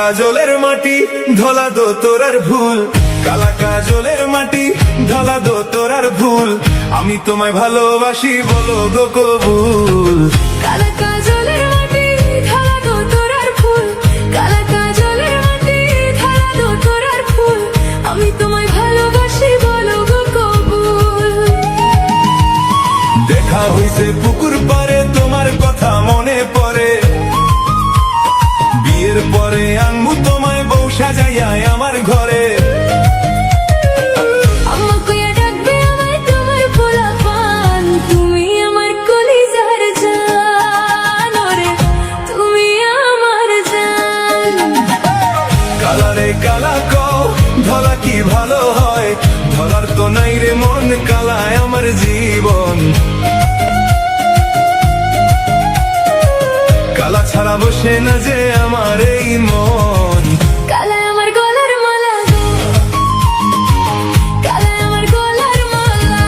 কাজলের মাটি ধলা দো তোরার ভুল, কালা কাজলের মাটি ধলা দো তোরার ভুল, আমি তোমায় ভালোবাসি বলো গো কবুল। কালা কাজলের মাটি ধলা দো তোরার ভুল, কালা কাজলের মাটি ধলা দো তোরার ভুল, আমি তোমায় ভালোবাসি বলো গো কবুল। দেখা হইছে পুকুর পারে তোমার কথা মনে পড়ে, বিয়ের পরে আনবো তোমায় বউ সাজাইয়া আমার ঘরে। আম্মা কইয়া ডাকবে আমায় তোমার পোলাপান, তুমি আমার কলিজার জান, ওরে তুমি আমার জান। কালা রে কালা কও ধলা কি ভালো হয়, ধলার তো নাই রে মন, কালায় আমার জীবন। কালা ছাড়া বসে না যে আমার এই মন। কালায় আমার গলার মালা গো, কালায় আমার গলার মালা।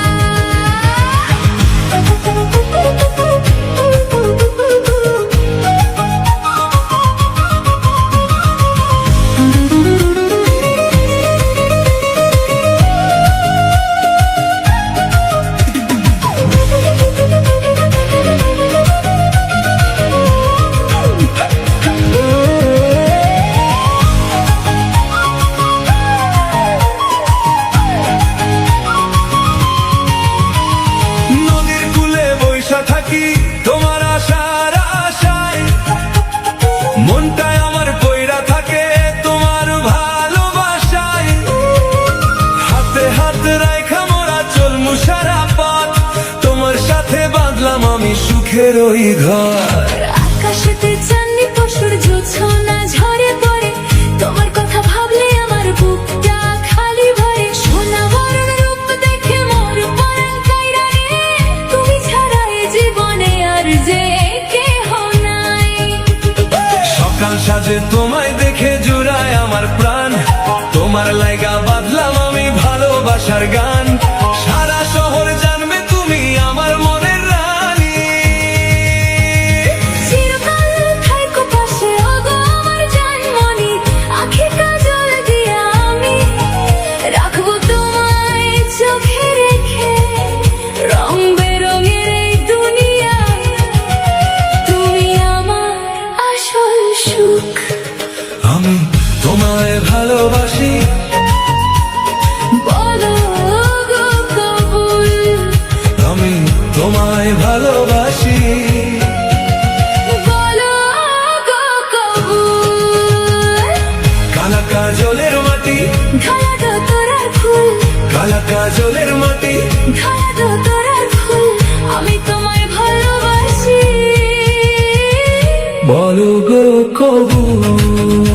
নদীর কূলে বৈশা থাকি তোমার আশার আশায়, মনটায় আমার পয়রা থাকে তোমার ভালোবাসায়। হাতে হাত রাইখা মোরা চলমু সারা পথ, তোমার সাথে বাঁধলাম আমি সুখের ওই ঘর। আকাশেতে চাঁদনি পশুর জোছনা ঝরে পড়ে, তোমার কথা ভাবলে আমার বুকটা খালি ভরে। সোনা বরণ রূপ দেখে মোর পরাণ কাইরা রে, তুমি ছাড়া এ জীবনে আর যে কেহ নাই। সকাল সাজে তোমায় দেখে জুড়ায় আমার প্রাণ, তোমার লাইগা বাঁধলাম আমি ভালোবাসার গান। সারা শহর জানবে তুমি আমার মনের রানী। চিরকাল থাইকো পাশে ওগো আমার জানমনি, আঁখি কাজল দিয়া আমি রাখবো তোমায় চোখে রেখে। রং বেরঙের এই দুনিয়ায় তুমি আমার আসল সুখ। আমি তোমায় ভালোবাসি বলো গো কবুল, আমি তোমায় ভালোবাসি। বলো গো কবুল। কালা কাজলের মাটি ধলা দো তোরার ফুল, কালা কাজলের মাটি ধলা দো তোরার ফুল, আমি তোমায় ভালোবাসি বলো গো কবুল।